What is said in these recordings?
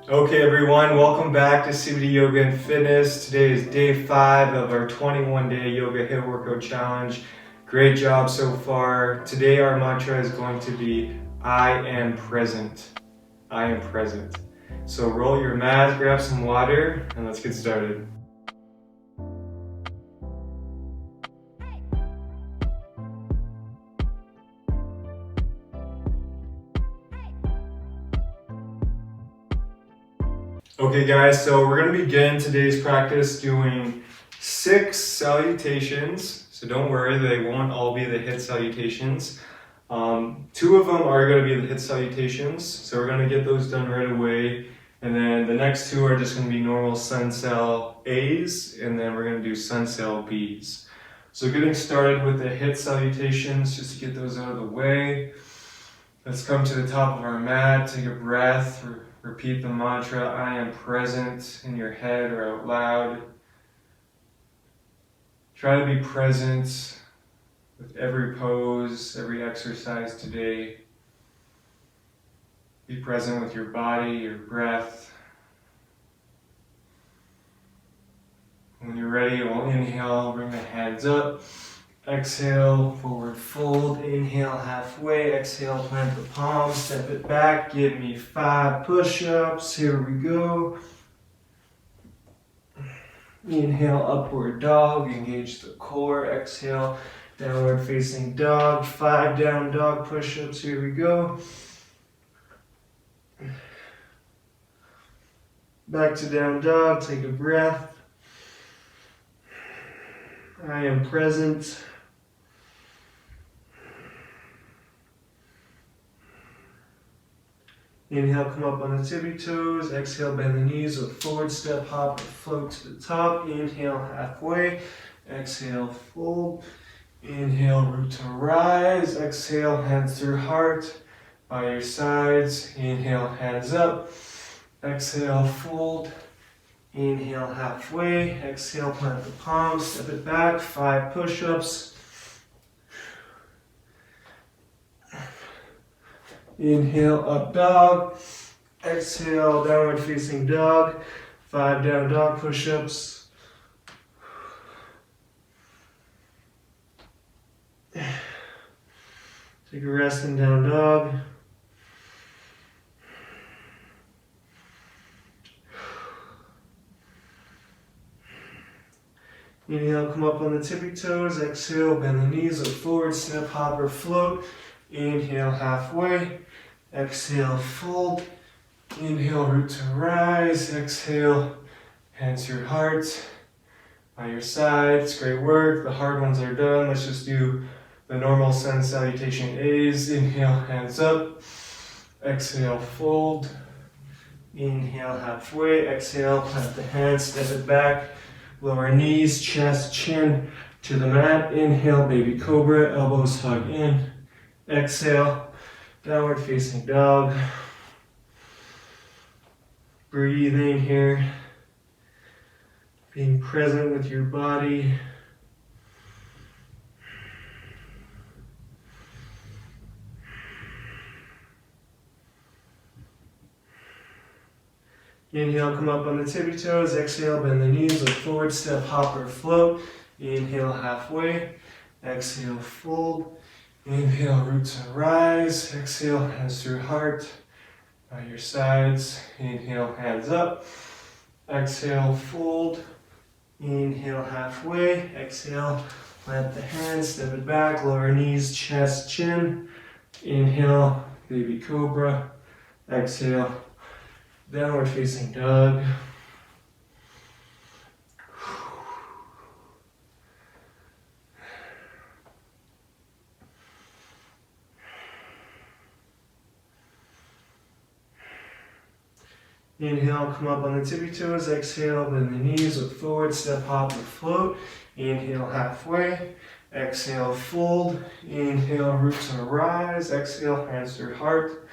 Okay everyone, welcome back to CBD Yoga and Fitness. Today is day 5 of our 21-day Yoga HIIT Workout Challenge. Great job so far. Today our mantra is going to be, I am present. I am present. So roll your mat, grab some water, and let's get started. Okay guys, so we're going to begin today's practice doing 6 salutations. So don't worry, they won't all be the HIIT salutations. 2 of them are going to be the HIIT salutations, so we're going to get those done right away. And then the next 2 are just going to be normal sun cell A's, and then we're going to do sun cell B's. So getting started with the HIIT salutations, just to get those out of the way. Let's come to the top of our mat, take a breath, repeat the mantra, I am present, in your head or out loud. Try to be present with every pose, every exercise today. Be present with your body, your breath. When you're ready, we'll inhale, bring the hands up. Exhale, forward fold. Inhale, halfway. Exhale, plant the palms, step it back. Give me 5 push-ups. Here we go. Inhale, upward dog. Engage the core. Exhale, downward facing dog. 5 down dog push-ups. Here we go. Back to down dog. Take a breath. I am present. Inhale, come up on the tippy toes. Exhale, bend the knees, look forward, step, hop, or float to the top. Inhale, halfway. Exhale, fold. Inhale, root to rise. Exhale, hands through heart by your sides. Inhale, hands up. Exhale, fold. Inhale, halfway. Exhale, plant the palms, step it back. 5 push-ups. Inhale, up dog. Exhale, downward facing dog. 5 down dog push-ups. Take a rest in down dog. Inhale, come up on the tippy toes. Exhale, bend the knees, look forward, step, hop, or float. Inhale, halfway. Exhale, fold. Inhale, root to rise. Exhale, hands through heart by your sides. Great work. The hard ones are done. Let's just do the normal sun salutation A's. Inhale, hands up. Exhale, fold. Inhale, halfway. Exhale, plant the hands, step it back. Lower knees, chest, chin to the mat. Inhale, baby cobra, elbows hug in. Exhale, downward facing dog. Breathing here. Being present with your body. Inhale, come up on the tippy toes. Exhale, bend the knees, look forward, step, hop, or float. Inhale, halfway. Exhale, fold. Inhale, root to rise. Exhale, hands through heart by your sides. Inhale, hands up. Exhale, fold. Inhale, halfway. Exhale, plant the hands, step it back. Lower knees, chest, chin. Inhale, baby cobra. Exhale, downward facing dog. Inhale, come up on the tippy toes. Exhale, bend the knees, look forward, step, hop, or float. Inhale, halfway. Exhale, fold. Inhale, root to rise. Exhale, hands through heart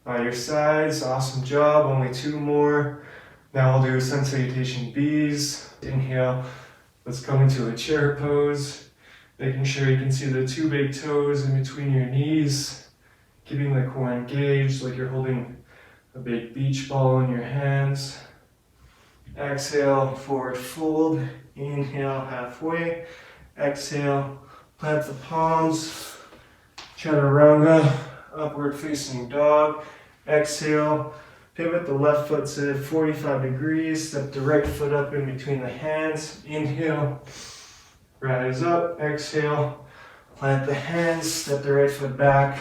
by your sides. Awesome job. Only 2 more. Now we'll do sun salutation B's. Inhale. Let's come into a chair pose. Making sure you can see the 2 big toes in between your knees. Keeping the core engaged like you're holding a big beach ball in your hands. Exhale, forward fold. Inhale, halfway. Exhale, plant the palms. Chaturanga, upward facing dog. Exhale, pivot the left foot to 45 degrees. Step the right foot up in between the hands. Inhale, rise up. Exhale, plant the hands. Step the right foot back.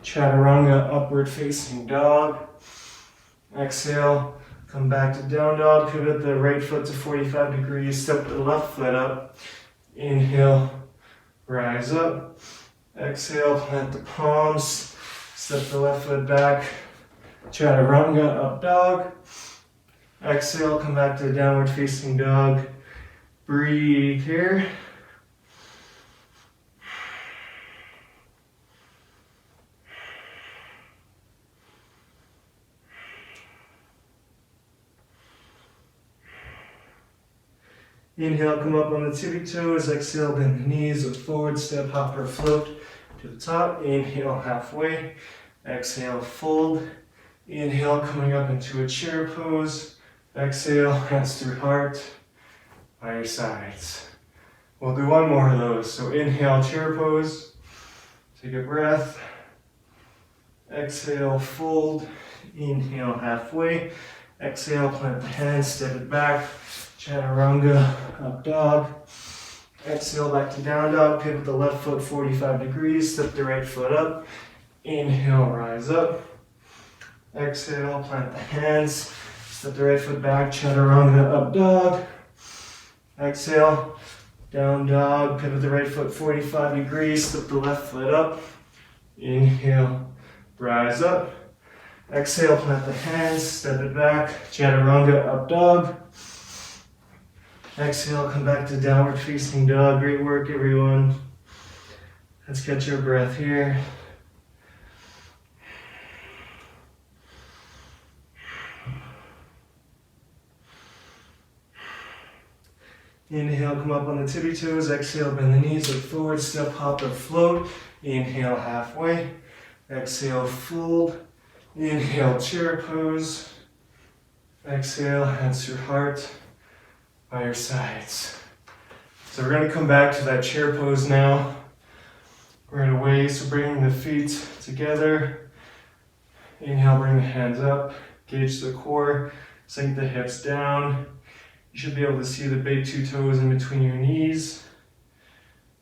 Chaturanga, upward facing dog. Exhale, come back to down dog. Pivot the right foot to 45 degrees. Step the left foot up. Inhale, rise up. Exhale, plant the palms. Step the left foot back. Chaturanga, up dog. Exhale, come back to downward facing dog. Breathe here. Inhale, come up on the tippy toes. Exhale, bend the knees, look forward, step, hop or float to the top. Inhale, halfway. Exhale, fold. Inhale, coming up into a chair pose. Exhale, hands through heart by your sides. We'll do one more of those. So inhale, chair pose. Take a breath. Exhale, fold. Inhale, halfway. Exhale, plant the hands, step it back. Chaturanga, up dog. Exhale, back to down dog. Pivot the left foot 45 degrees. Step the right foot up. Inhale, rise up. Exhale, plant the hands. Step the right foot back. Chaturanga, up dog. Exhale, down dog. Pivot the right foot 45 degrees. Step the left foot up. Inhale, rise up. Exhale, plant the hands. Step it back. Chaturanga, up dog. Exhale, come back to downward facing dog. Great work, everyone. Let's catch your breath here. Inhale, come up on the tippy toes. Exhale, bend the knees, look forward, step, hop or float. Inhale, halfway. Exhale, fold. Inhale, chair pose. Exhale, hands through heart by your sides. So we're going to come back to that chair pose now. Right away, so bringing the feet together. Inhale, bring the hands up. Gauge the core. Sink the hips down. You should be able to see the big two toes in between your knees.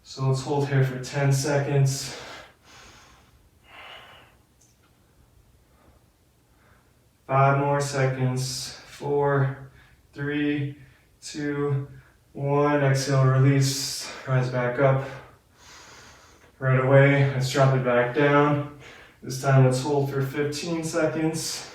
So let's hold here for 10 seconds. Five more seconds. 4, 3, 2, 1. Exhale, release. Rise back up. Right away, let's drop it back down. This time let's hold for 15 seconds.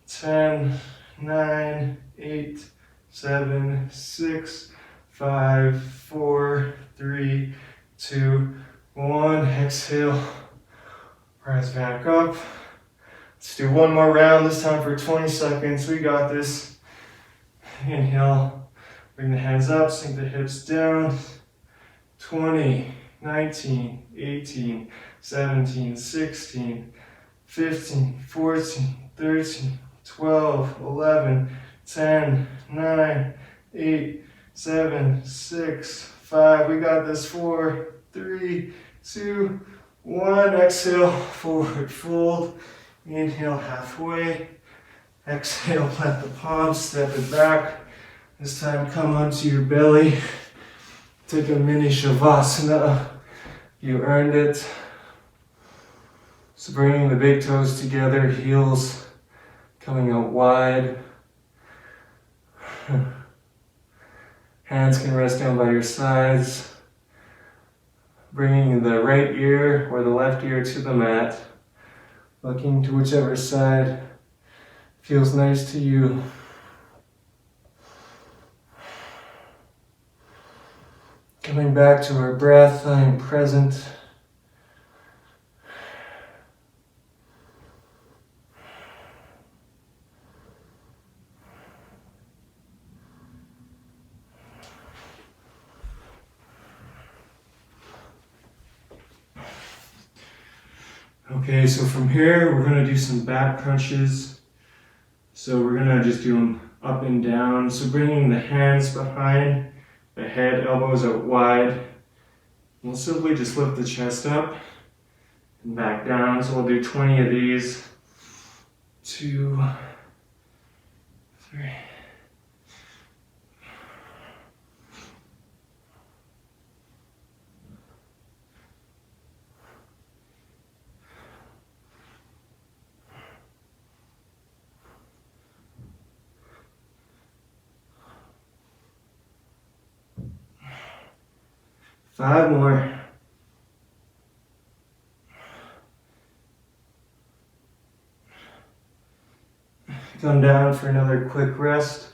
10, 9, 8, 7, 6, 5, 4, 3, 2, 1. Exhale, rise back up. Let's do one more round, this time for 20 seconds. We got this. Inhale, bring the hands up, sink the hips down. 20, 19, 18, 17, 16, 15, 14, 13, 12, 11, 10, 9, 8, 7, 6, 5. We got this. 4, 3, 2, 1. Exhale, forward fold. Inhale, halfway. Exhale, plant the palms, step it back. This time come onto your belly. Take a mini shavasana. You earned it. So bringing the big toes together, heels coming out wide. Hands can rest down by your sides. Bringing the right ear or the left ear to the mat. Looking to whichever side feels nice to you. Coming back to our breath, I am present. Okay, so from here, we're gonna do some back crunches. So we're gonna just do them up and down. So bringing the hands behind the head, elbows out wide. We'll simply just lift the chest up and back down. So we'll do 20 of these. 2, 3. 5 more. Come down for another quick rest.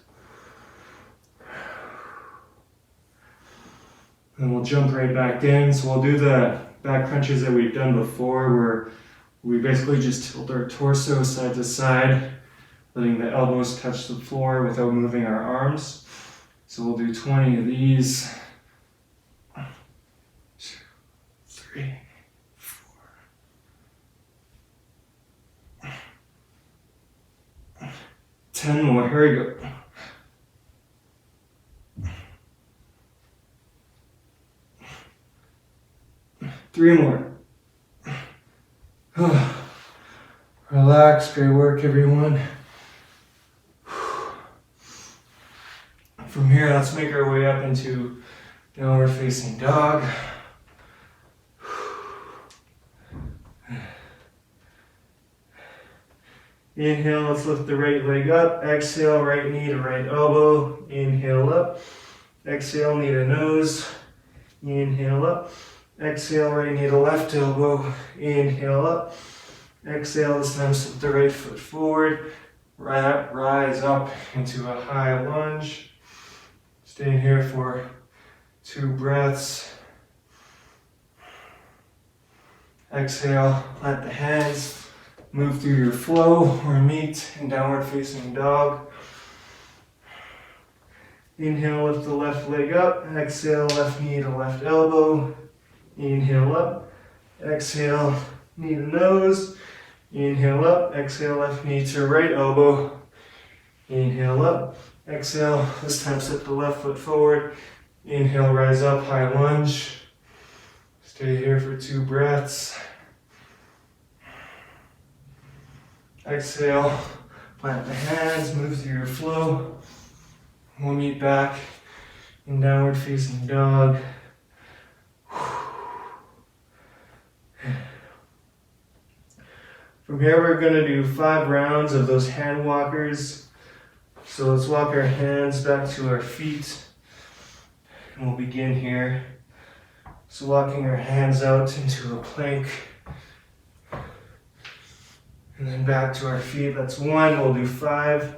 And we'll jump right back in. So we'll do the back crunches that we've done before, where we basically just tilt our torso side to side, letting the elbows touch the floor without moving our arms. So we'll do 20 of these. 2, 3, 4. 10 more. Here we go. 3 more. Relax. Great work, everyone. From here, let's make our way up into downward facing dog. Inhale, let's lift the right leg up. Exhale, right knee to right elbow. Inhale up. Exhale, knee to nose. Inhale up. Exhale, right knee to left elbow. Inhale up. Exhale, this time slip the right foot forward. Rise up into a high lunge. Stay here for 2 breaths. Exhale, let the hands move through your flow or meet in downward facing dog. Inhale, lift the left leg up. Exhale, left knee to left elbow. Inhale up. Exhale, knee to nose. Inhale up. Exhale, left knee to right elbow. Inhale up. Exhale, this time step the left foot forward. Inhale, rise up, high lunge. Stay here for 2 breaths. Exhale, plant the hands, move through your flow. We'll meet back in downward facing dog. From here, we're going to do 5 rounds of those hand walkers. So let's walk our hands back to our feet. And we'll begin here. So walking our hands out into a plank. And then back to our feet. That's 1. We'll do 5.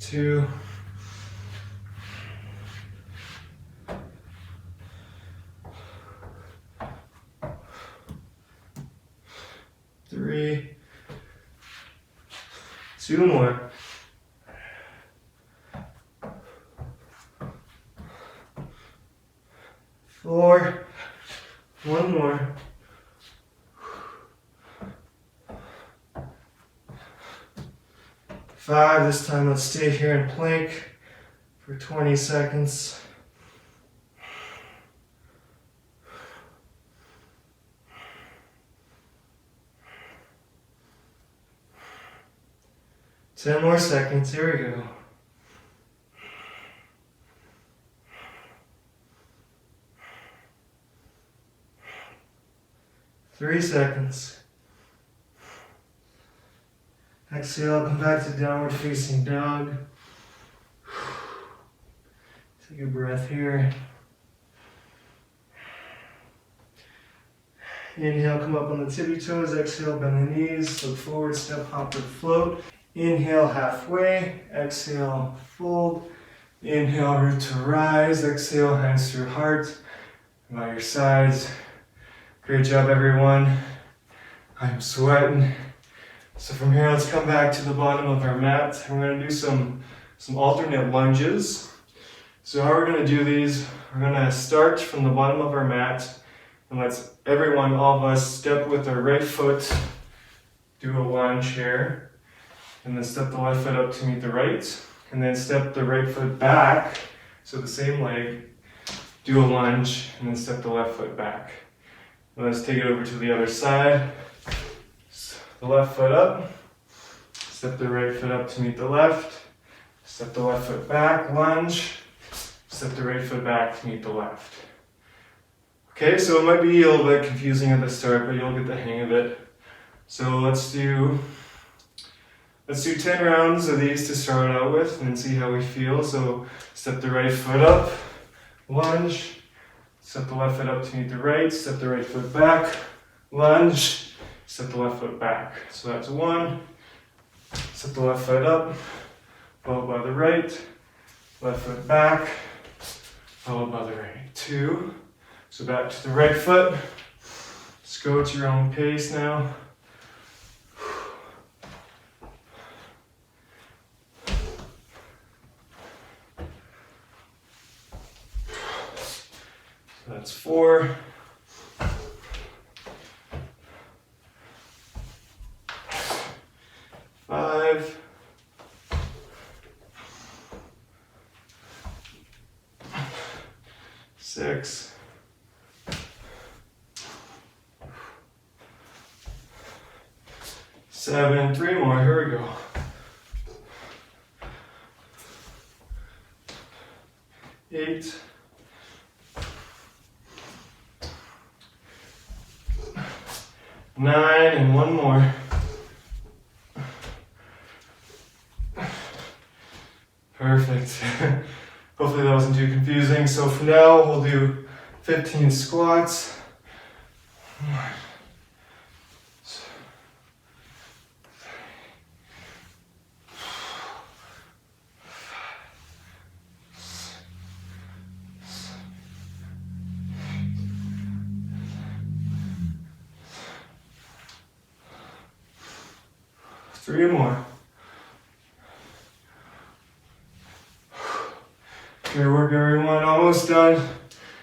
2. 3. 2 more. 4. 1 more. 5. This time let's stay here in plank for 20 seconds. 10 more seconds. Here we go. 3 seconds. Exhale, come back to downward facing dog. Take a breath here. Inhale, come up on the tippy toes. Exhale, bend the knees. Look forward, step, hop, or float. Inhale, halfway. Exhale, fold. Inhale, root to rise. Exhale, hands through heart. By your sides. Great job, everyone. I'm sweating. So from here, let's come back to the bottom of our mat. We're going to do some alternate lunges. So how we're going to do these, we're going to start from the bottom of our mat, and let's everyone, all of us, step with our right foot, do a lunge here, and then step the left foot up to meet the right, and then step the right foot back, so the same leg, do a lunge, and then step the left foot back. And let's take it over to the other side. The left foot up, step the right foot up to meet the left, step the left foot back, lunge, step the right foot back to meet the left. Okay, so it might be a little bit confusing at the start, but you'll get the hang of it. So let's do 10 rounds of these to start out with and see how we feel. So step the right foot up, lunge, step the left foot up to meet the right, step the right foot back, lunge, step the left foot back. So that's 1, step the left foot up, followed by the right, left foot back, followed by the right. 2, so back to the right foot. Just go at your own pace now. So that's 4. 5. 6. 7. 3 more. Here we go. 8. 9, and 1 more. Perfect. Hopefully that wasn't too confusing. So for now, we'll do 15 squats. 3 more. Good work, everyone. Almost done.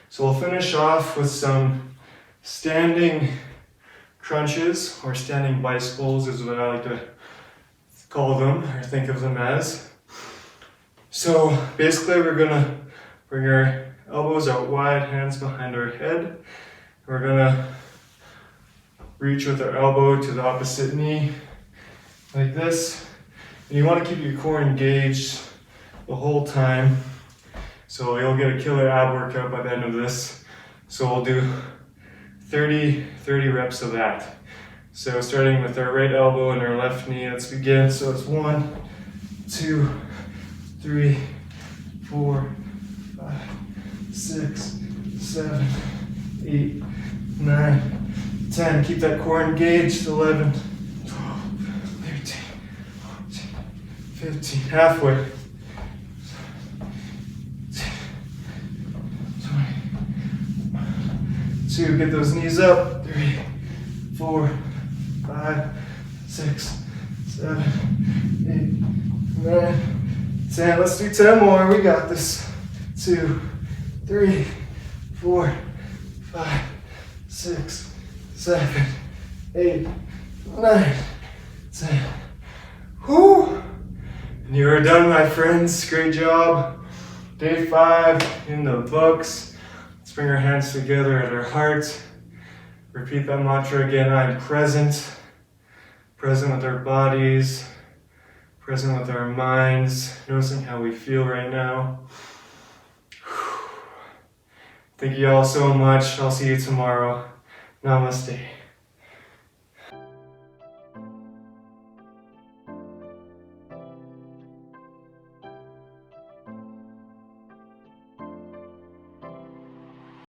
So we'll finish off with some standing crunches, or standing bicycles is what I like to call them, or think of them as. So basically we're gonna bring our elbows out wide, hands behind our head. We're gonna reach with our elbow to the opposite knee, like this. And you want to keep your core engaged the whole time. So you'll get a killer ab workout by the end of this. So we'll do 30 reps of that. So starting with our right elbow and our left knee, let's begin. So it's 1, 2, 3, 4, 5, 6, 7, 8, 9, 10. Keep that core engaged. 11, 12, 13, 14, 15. Halfway. 2, get those knees up. 3, 4, 5, 6, 7, 8, 9, 10. Let's do 10 more. We got this. 2, 3, 4, 5, 6, 7, 8, 9, 10. Whoo! And you are done, my friends. Great job. Day 5 in the books. Let's bring our hands together at our heart. Repeat that mantra again. I'm present. Present with our bodies. Present with our minds. Noticing how we feel right now. Thank you all so much. I'll see you tomorrow. Namaste.